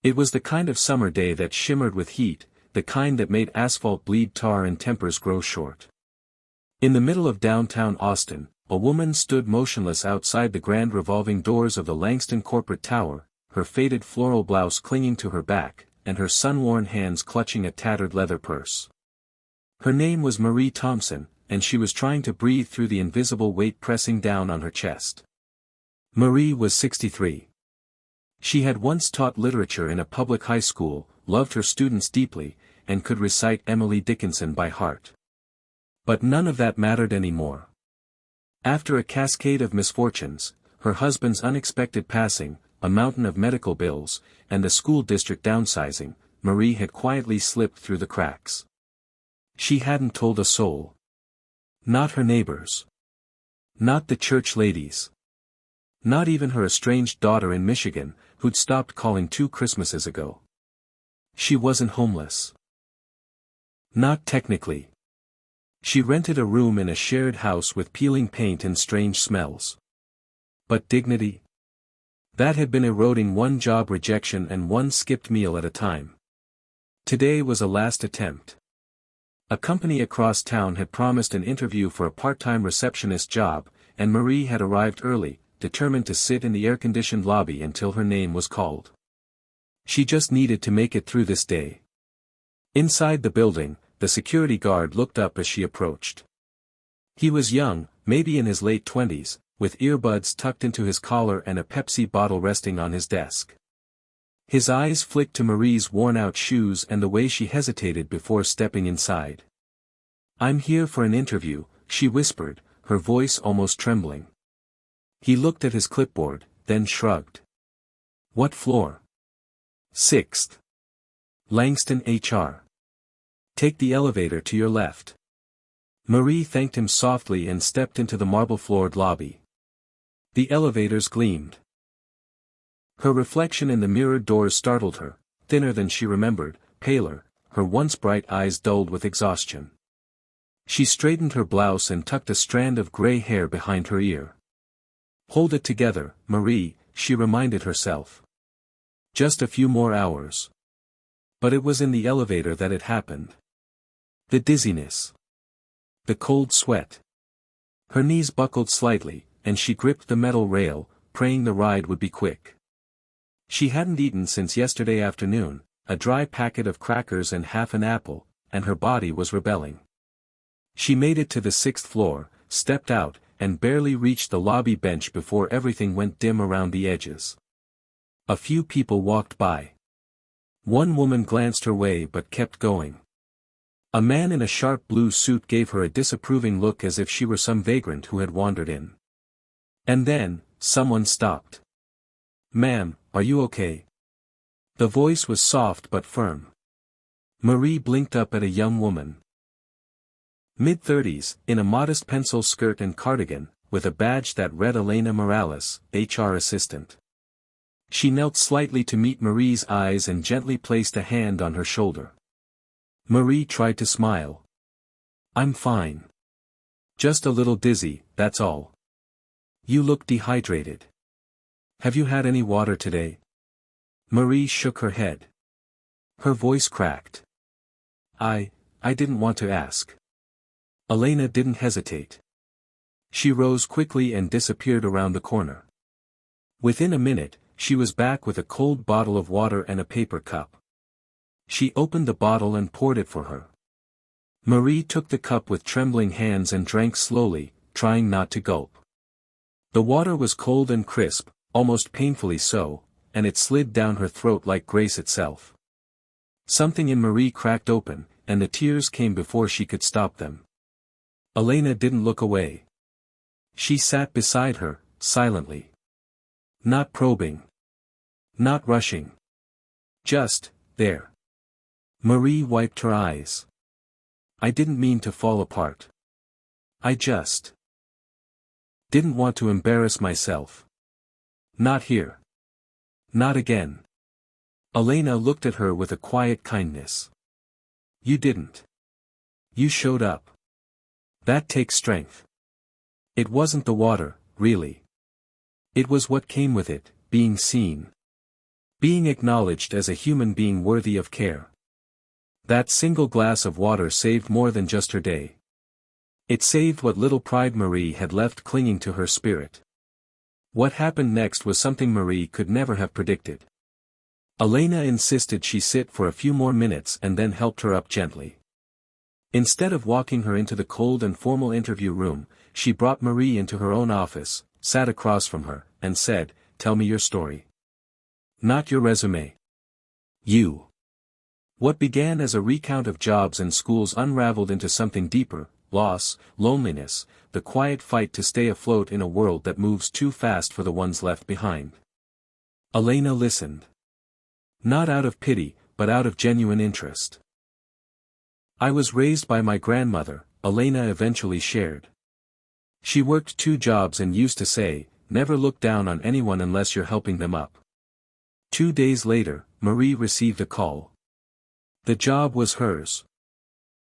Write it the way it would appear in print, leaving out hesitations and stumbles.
It was the kind of summer day that shimmered with heat, the kind that made asphalt bleed tar and tempers grow short. In the middle of downtown Austin, a woman stood motionless outside the grand revolving doors of the Langston Corporate Tower, her faded floral blouse clinging to her back, and her sun-worn hands clutching a tattered leather purse. Her name was Marie Thompson, and she was trying to breathe through the invisible weight pressing down on her chest. Marie was 63. She had once taught literature in a public high school, loved her students deeply, and could recite Emily Dickinson by heart. But none of that mattered anymore. After a cascade of misfortunes, her husband's unexpected passing, a mountain of medical bills, and the school district downsizing, Marie had quietly slipped through the cracks. She hadn't told a soul. Not her neighbors. Not the church ladies. Not even her estranged daughter in Michigan, who'd stopped calling 2 Christmases ago. She wasn't homeless. Not technically. She rented a room in a shared house with peeling paint and strange smells. But dignity? That had been eroding one job rejection and one skipped meal at a time. Today was a last attempt. A company across town had promised an interview for a part-time receptionist job, and Marie had arrived early, determined to sit in the air-conditioned lobby until her name was called. She just needed to make it through this day. Inside the building, the security guard looked up as she approached. He was young, maybe in his late 20s, with earbuds tucked into his collar and a Pepsi bottle resting on his desk. His eyes flicked to Marie's worn-out shoes and the way she hesitated before stepping inside. "I'm here for an interview," she whispered, her voice almost trembling. He looked at his clipboard, then shrugged. "What floor?" "6th. Langston HR. Take the elevator to your left." Marie thanked him softly and stepped into the marble-floored lobby. The elevators gleamed. Her reflection in the mirrored doors startled her, thinner than she remembered, paler, her once bright eyes dulled with exhaustion. She straightened her blouse and tucked a strand of gray hair behind her ear. "Hold it together, Marie," she reminded herself. Just a few more hours. But it was in the elevator that it happened. The dizziness. The cold sweat. Her knees buckled slightly, and she gripped the metal rail, praying the ride would be quick. She hadn't eaten since yesterday afternoon, a dry packet of crackers and half an apple, and her body was rebelling. She made it to the 6th floor, stepped out, and barely reached the lobby bench before everything went dim around the edges. A few people walked by. One woman glanced her way but kept going. A man in a sharp blue suit gave her a disapproving look as if she were some vagrant who had wandered in. And then, someone stopped. "Ma'am, are you okay?" The voice was soft but firm. Marie blinked up at a young woman. Mid-30s, in a modest pencil skirt and cardigan, with a badge that read Elena Morales, HR assistant. She knelt slightly to meet Marie's eyes and gently placed a hand on her shoulder. Marie tried to smile. "I'm fine. Just a little dizzy, that's all." "You look dehydrated. Have you had any water today?" Marie shook her head. Her voice cracked. I didn't want to ask." Elena didn't hesitate. She rose quickly and disappeared around the corner. Within a minute, she was back with a cold bottle of water and a paper cup. She opened the bottle and poured it for her. Marie took the cup with trembling hands and drank slowly, trying not to gulp. The water was cold and crisp, almost painfully so, and it slid down her throat like grace itself. Something in Marie cracked open, and the tears came before she could stop them. Elena didn't look away. She sat beside her, silently. Not probing. Not rushing. Just, there. Marie wiped her eyes. "I didn't mean to fall apart. I just didn't want to embarrass myself. Not here. Not again." Elena looked at her with a quiet kindness. "You didn't. You showed up. That takes strength." It wasn't the water, really. It was what came with it, being seen. Being acknowledged as a human being worthy of care. That single glass of water saved more than just her day. It saved what little pride Marie had left clinging to her spirit. What happened next was something Marie could never have predicted. Elena insisted she sit for a few more minutes and then helped her up gently. Instead of walking her into the cold and formal interview room, she brought Marie into her own office, sat across from her, and said, "Tell me your story. Not your resume. You." What began as a recount of jobs and schools unraveled into something deeper: loss, loneliness, the quiet fight to stay afloat in a world that moves too fast for the ones left behind. Elena listened. Not out of pity, but out of genuine interest. "I was raised by my grandmother," Elena eventually shared. "She worked 2 jobs and used to say, 'Never look down on anyone unless you're helping them up.'" 2 days later, Marie received a call. The job was hers.